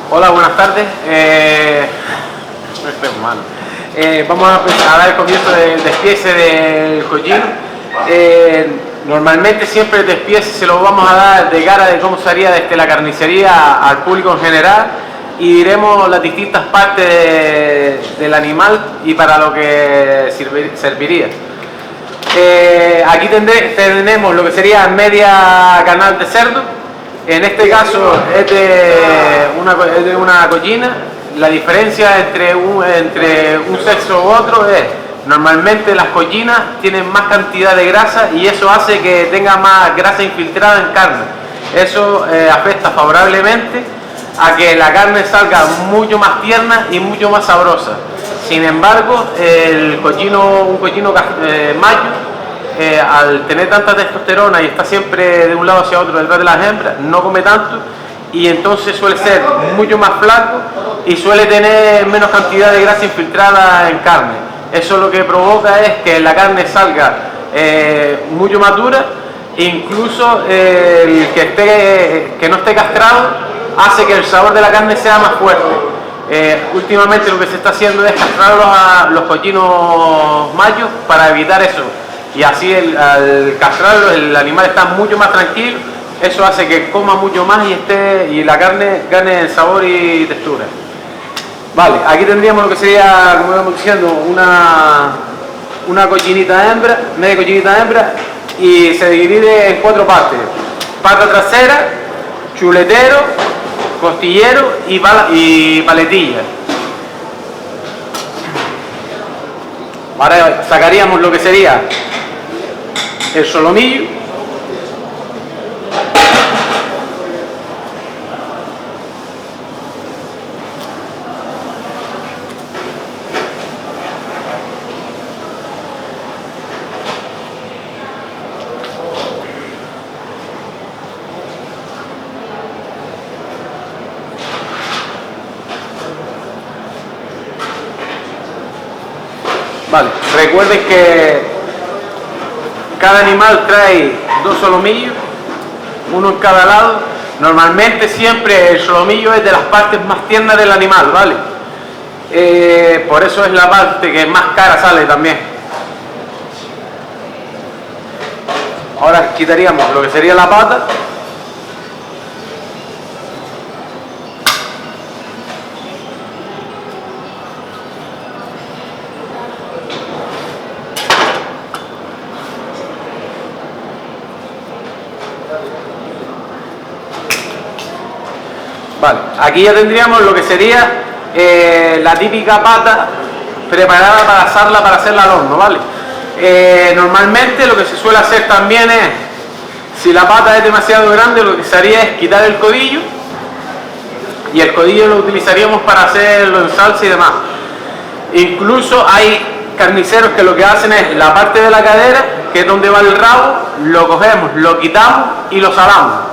Hola, buenas tardes. Vamos a dar el comienzo del despiece del collino. Normalmente siempre el despiece se lo vamos a dar de cara de cómo sería desde la carnicería al público en general y diremos las distintas partes del animal y para lo que serviría. Aquí tenemos lo que sería media canal de cerdo. En este caso es de una collina. La diferencia entre un sexo u otro es, normalmente las collinas tienen más cantidad de grasa y eso hace que tenga más grasa infiltrada en carne. Eso afecta favorablemente a que la carne salga mucho más tierna y mucho más sabrosa. Sin embargo, un collino macho, al tener tanta testosterona y está siempre de un lado hacia otro detrás de las hembras, no come tanto y entonces suele ser mucho más flaco y suele tener menos cantidad de grasa infiltrada en carne. Eso lo que provoca es que la carne salga mucho más dura e incluso el que no esté castrado hace que el sabor de la carne sea más fuerte. Últimamente lo que se está haciendo es castrar a los collinos machos para evitar eso. Y así al castrarlo el animal está mucho más tranquilo, eso hace que coma mucho más y la carne gane en sabor y textura. Vale, aquí tendríamos lo que sería, como íbamos diciendo, una cochinita hembra, media cochinita hembra, y se divide en 4 partes: pata trasera, chuletero, costillero y paletilla. Ahora sacaríamos lo que sería el solomillo, vale. Recuerden que cada animal trae 2 solomillos, uno en cada lado. Normalmente siempre el solomillo es de las partes más tiernas del animal, ¿vale? Por eso es la parte que más cara sale también. Ahora quitaríamos lo que sería la pata. Vale, aquí ya tendríamos lo que sería la típica pata preparada para asarla, para hacerla al horno, ¿vale? Normalmente lo que se suele hacer también es, si la pata es demasiado grande, lo que se haría es quitar el codillo, y el codillo lo utilizaríamos para hacerlo en salsa y demás. Incluso hay carniceros que lo que hacen es la parte de la cadera, que es donde va el rabo, lo cogemos, lo quitamos y lo salamos.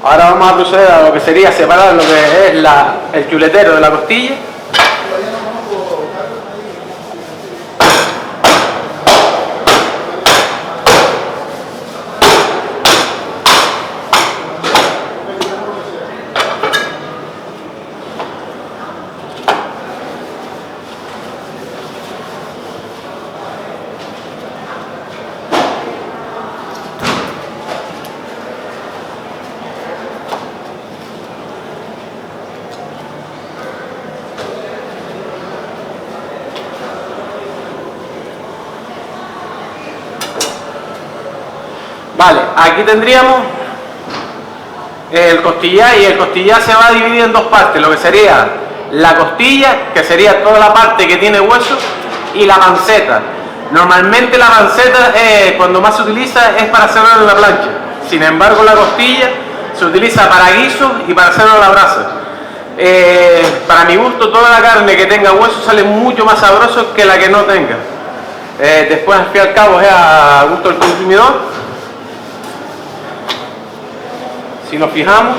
Ahora vamos a proceder a lo que sería separar lo que es el chuletero de la costilla. Vale, aquí tendríamos el costillar, y el costillar se va a dividir en 2 partes, lo que sería la costilla, que sería toda la parte que tiene hueso, y la panceta. Normalmente la panceta cuando más se utiliza es para hacerlo en la plancha. Sin embargo, la costilla se utiliza para guisos y para hacerlo a la brasa. Para mi gusto, toda la carne que tenga hueso sale mucho más sabroso que la que no tenga. Después, al fin y al cabo, es a gusto del consumidor. Si nos fijamos,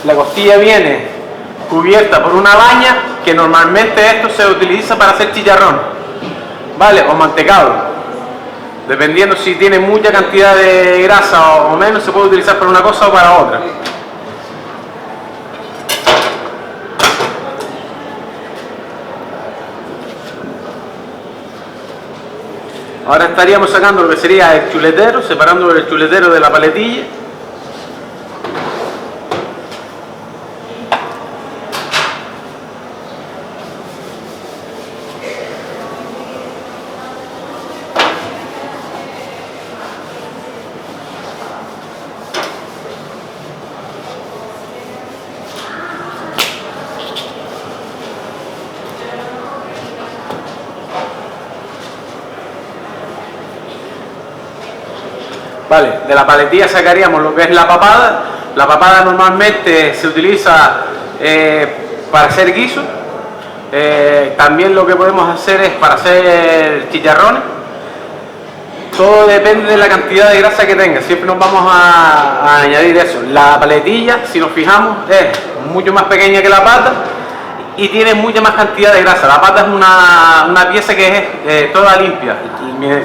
La costilla viene cubierta por una baña, que normalmente esto se utiliza para hacer chicharrón, ¿vale? O mantecado. Dependiendo si tiene mucha cantidad de grasa o menos, se puede utilizar para una cosa o para otra. Ahora estaríamos sacando lo que sería el chuletero, separando el chuletero de la paletilla. Vale, de la paletilla sacaríamos lo que es la papada. La papada normalmente se utiliza para hacer guiso. También lo que podemos hacer es para hacer chicharrones. Todo depende de la cantidad de grasa que tenga. Siempre nos vamos a añadir eso. La paletilla, si nos fijamos, es mucho más pequeña que la pata y tiene mucha más cantidad de grasa. La pata es una pieza que es toda limpia.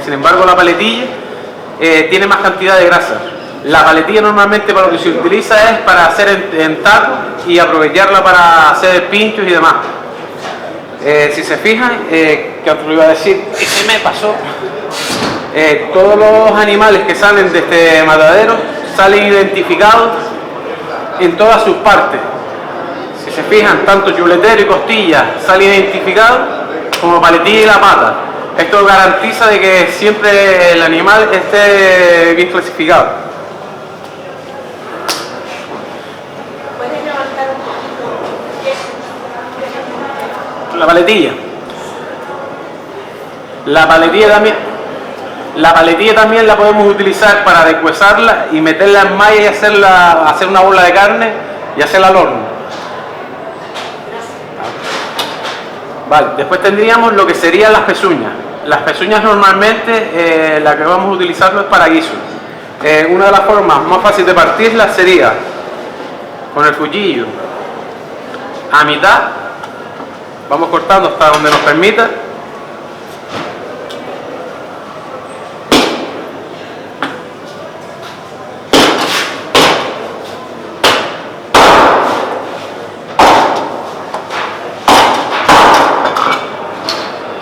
Sin embargo, la paletilla tiene más cantidad de grasa. La paletilla normalmente para lo que se utiliza es para hacer en taco y aprovecharla para hacer pinchos y demás. Si se fijan, ¿qué otro iba a decir? ¿Qué se me pasó? Todos los animales que salen de este matadero salen identificados en todas sus partes. Si se fijan, tanto chuletero y costilla salen identificados como paletilla y la pata. Esto garantiza de que siempre el animal esté bien clasificado. ¿Puedes levantar un poquito? La paletilla. La paletilla también la podemos utilizar para deshuesarla y meterla en malla y hacer una bola de carne y hacerla al horno. Vale, después tendríamos lo que serían las pezuñas. Las pezuñas normalmente la que vamos a utilizarlo es para guiso. Una de las formas más fáciles de partirlas sería con el cuchillo a mitad, vamos cortando hasta donde nos permita.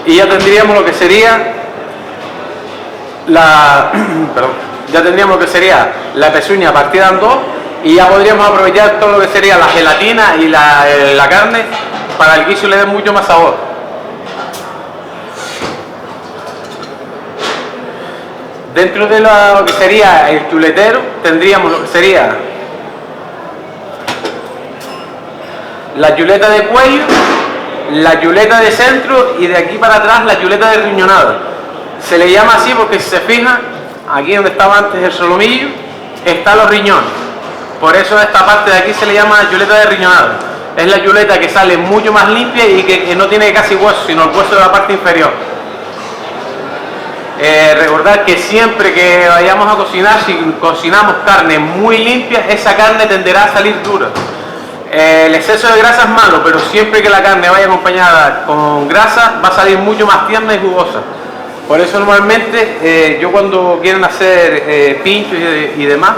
Y ya tendríamos lo que sería la pezuña partida en dos y ya podríamos aprovechar todo lo que sería la gelatina y la carne para el guiso y le dé mucho más sabor. Dentro de lo que sería el chuletero tendríamos lo que sería la chuleta de cuello, la chuleta de centro y de aquí para atrás la chuleta de riñonada. Se le llama así porque si se fijan, aquí donde estaba antes el solomillo, están los riñones. Por eso esta parte de aquí se le llama chuleta de riñonada. Es la chuleta que sale mucho más limpia y que no tiene casi hueso, sino el hueso de la parte inferior. Recordad que siempre que vayamos a cocinar, si cocinamos carne muy limpia, esa carne tenderá a salir dura. El exceso de grasa es malo, pero siempre que la carne vaya acompañada con grasa va a salir mucho más tierna y jugosa. Por eso normalmente yo cuando quieren hacer pinchos y demás,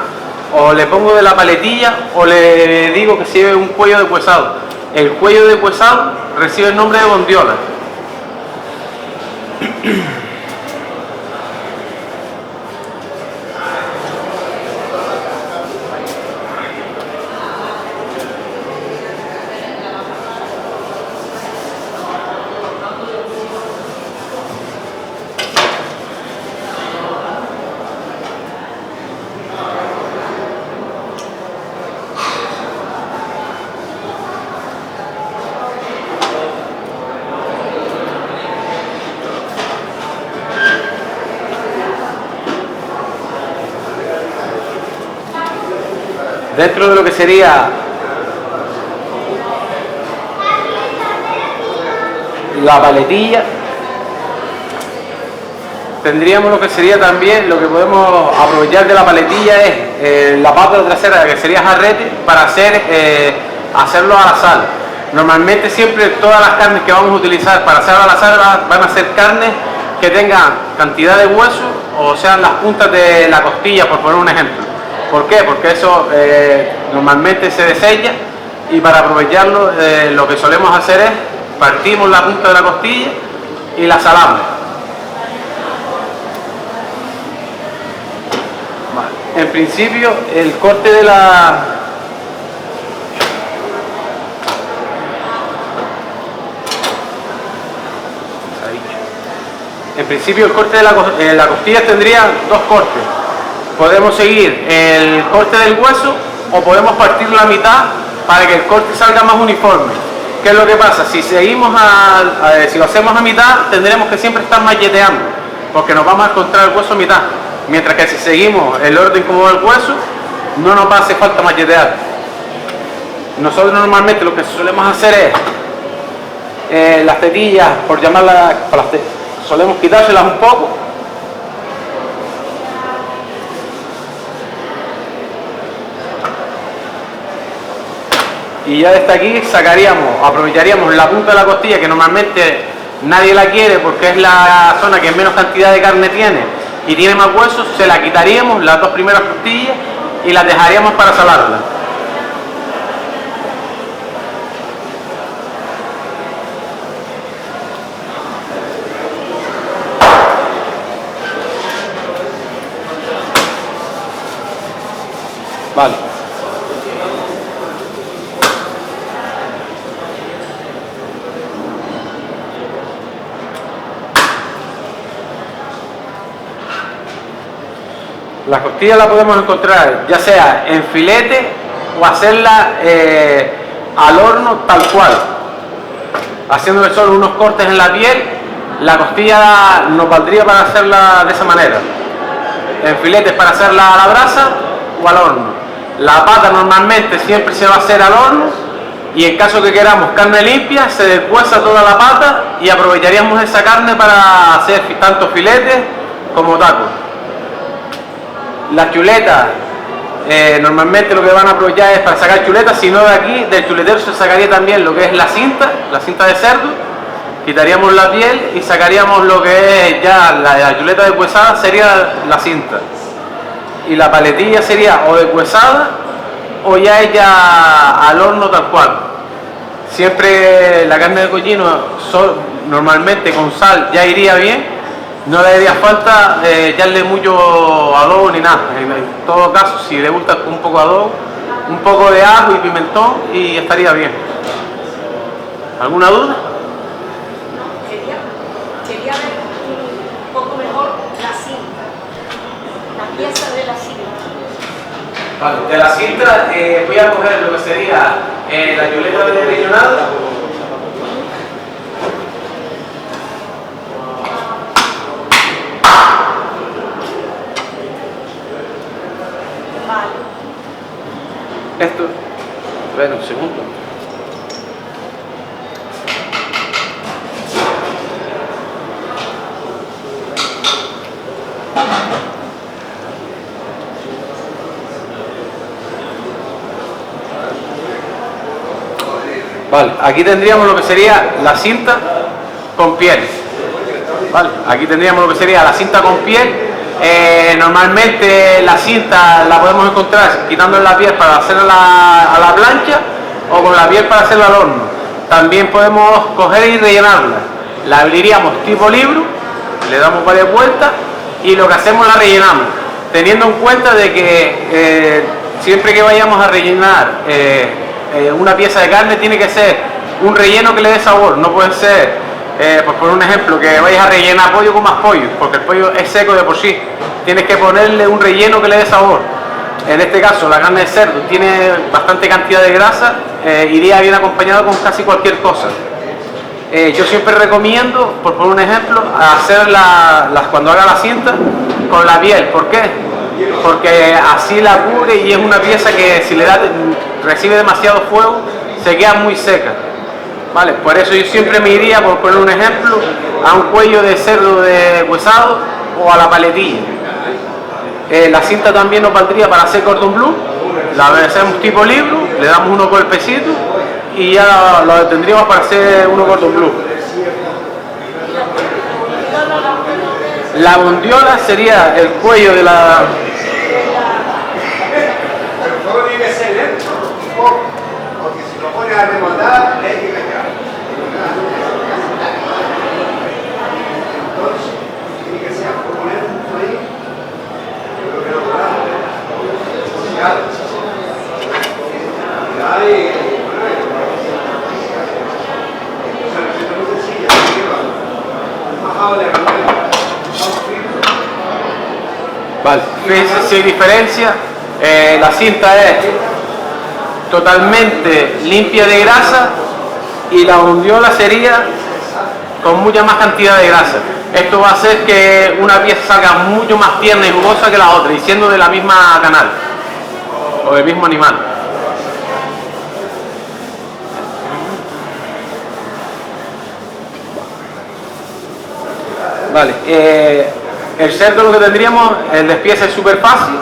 o le pongo de la paletilla o le digo que se lleve un cuello deshuesado. El cuello deshuesado recibe el nombre de bondiola. Dentro de lo que sería la paletilla tendríamos lo que sería también, lo que podemos aprovechar de la paletilla es la pata trasera, que sería jarrete, para hacerlo a la sal. Normalmente siempre todas las carnes que vamos a utilizar para hacer a la sal van a ser carnes que tengan cantidad de hueso, o sean las puntas de la costilla, por poner un ejemplo. ¿Por qué? Porque eso normalmente se desella, y para aprovecharlo lo que solemos hacer es partimos la punta de la costilla y la salamos. Vale. En principio el corte de la costilla tendría dos cortes. Podemos seguir el corte del hueso o podemos partirlo a la mitad para que el corte salga más uniforme. ¿Qué es lo que pasa? Si lo hacemos a mitad, tendremos que siempre estar macheteando, porque nos vamos a encontrar el hueso a mitad. Mientras que si seguimos el orden como va el hueso, no nos hace falta machetear. Nosotros normalmente lo que solemos hacer es las tetillas, por llamarlas, solemos quitárselas un poco. Y ya desde aquí aprovecharíamos la punta de la costilla, que normalmente nadie la quiere porque es la zona que menos cantidad de carne tiene y tiene más huesos. Se la quitaríamos, las dos primeras costillas, y las dejaríamos para salarla. Vale. La costilla la podemos encontrar ya sea en filete o hacerla al horno tal cual, haciéndole solo unos cortes en la piel. La costilla nos valdría para hacerla de esa manera, en filetes para hacerla a la brasa o al horno. La pata normalmente siempre se va a hacer al horno, y en caso que queramos carne limpia, se deshuesa toda la pata y aprovecharíamos esa carne para hacer tanto filetes como tacos. Las chuletas, normalmente lo que van a aprovechar es para sacar chuletas, si no de aquí, del chuletero se sacaría también lo que es la cinta de cerdo, quitaríamos la piel y sacaríamos lo que es ya la chuleta deshuesada, sería la cinta. Y la paletilla sería o deshuesada o ya ella al horno tal cual. Siempre la carne de cochino normalmente con sal ya iría bien. No le haría falta echarle mucho adobo ni nada. En todo caso, si le gusta un poco de adobo, un poco de ajo y pimentón, y estaría bien. ¿Alguna duda? Quería ver un poco mejor la cinta, la pieza de la cinta. Vale, de la cinta voy a coger lo que sería la chuleta de rellenado. Esto, bueno, un segundo. Vale, aquí tendríamos lo que sería la cinta con piel. Vale, aquí tendríamos lo que sería la cinta con piel. Normalmente la cinta la podemos encontrar quitándole la piel para hacerla a la plancha, o con la piel para hacerla al horno. También podemos coger y rellenarla. La abriríamos tipo libro, le damos varias vueltas y lo que hacemos la rellenamos, teniendo en cuenta de que siempre que vayamos a rellenar una pieza de carne, tiene que ser un relleno que le dé sabor. No puede ser, por poner un ejemplo, que vayas a rellenar pollo con más pollo, porque el pollo es seco de por sí. Tienes que ponerle un relleno que le dé sabor. En este caso, la carne de cerdo tiene bastante cantidad de grasa, iría bien acompañado con casi cualquier cosa. Yo siempre recomiendo, por poner un ejemplo, hacer cuando haga la cinta con la piel. ¿Por qué? Porque así la cubre, y es una pieza que si recibe demasiado fuego, se queda muy seca. ¿Vale? Por eso yo siempre me iría, por poner un ejemplo, a un cuello de cerdo deshuesado o a la paletilla. La cinta también nos valdría para hacer cordon bleu, la hacemos tipo libro, le damos unos golpecitos y ya lo tendríamos para hacer uno cordon bleu. La bondiola sería el cuello de la... Pero todo tiene que ser lento, porque si lo pones a remontar, hay que callar. Entonces, tiene que ser poner un ahí, yo creo que lo logramos. Vale, se diferencia, la cinta es totalmente limpia de grasa y la bondiola sería con mucha más cantidad de grasa. Esto va a hacer que una pieza salga mucho más tierna y jugosa que la otra, y siendo de la misma canal o del mismo animal. Vale, el cerdo lo que tendríamos, el despiece es súper fácil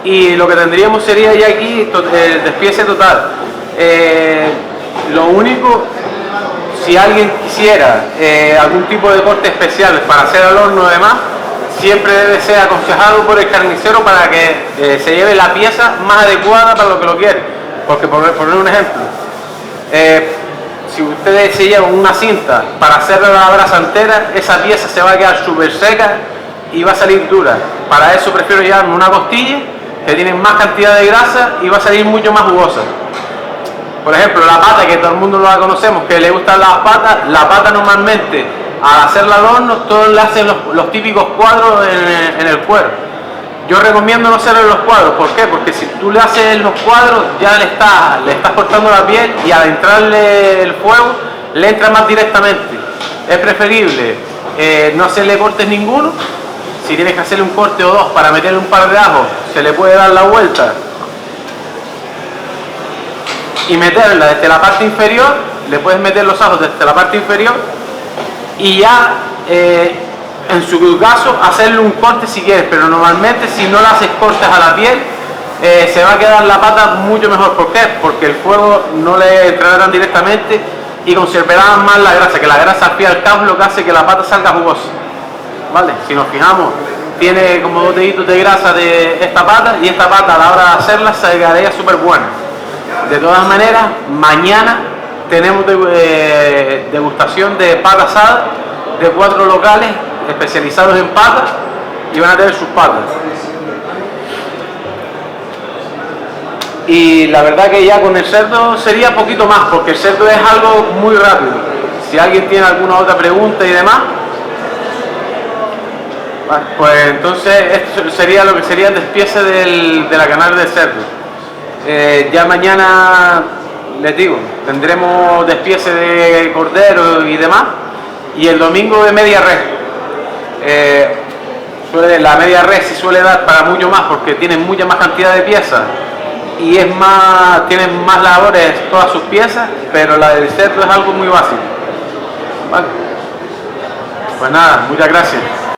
y lo que tendríamos sería ya aquí el despiece total. Lo único, si alguien quisiera algún tipo de corte especial para hacer al horno y demás, siempre debe ser aconsejado por el carnicero para que se lleve la pieza más adecuada para lo que lo quiere. Porque por poner un ejemplo, si ustedes se llevan una cinta para hacer la brasa entera, esa pieza se va a quedar súper seca y va a salir dura. Para eso prefiero llevarme una costilla que tiene más cantidad de grasa y va a salir mucho más jugosa. Por ejemplo, la pata, que todo el mundo la conocemos, que le gustan las patas, la pata normalmente al hacerla al horno todos le hacen los típicos cuadros en el cuero. Yo recomiendo no hacerlo en los cuadros. ¿Por qué? Porque si tú le haces los cuadros ya le estás cortando la piel y al entrarle el fuego le entra más directamente. Es preferible no hacerle cortes ninguno. Si tienes que hacerle un corte o dos para meterle un par de ajos, se le puede dar la vuelta y meterla desde la parte inferior. Le puedes meter los ajos desde la parte inferior y ya en su caso hacerle un corte si quieres, pero normalmente si no le haces cortes a la piel se va a quedar la pata mucho mejor. ¿Por qué? Porque el fuego no le entrará tan directamente y conservará más la grasa, que la grasa al fin y al cabo es lo que hace que la pata salga jugosa. ¿Vale? Si nos fijamos, tiene como 2 deditos de grasa de esta pata, y esta pata a la hora de hacerla se quedaría súper buena. De todas maneras, mañana tenemos degustación de pata asada de 4 locales especializados en patas y van a tener sus patas. Y la verdad que ya con el cerdo sería poquito más, porque el cerdo es algo muy rápido. Si alguien tiene alguna otra pregunta y demás, pues entonces esto sería lo que sería el despiece de la canal del cerdo. Ya mañana, les digo, tendremos despiece de cordero y demás, y el domingo de media res. La media res se suele dar para mucho más porque tienen mucha más cantidad de piezas y tienen más labores todas sus piezas, pero la del cerdo es algo muy básico. ¿Vale? Pues nada, muchas gracias.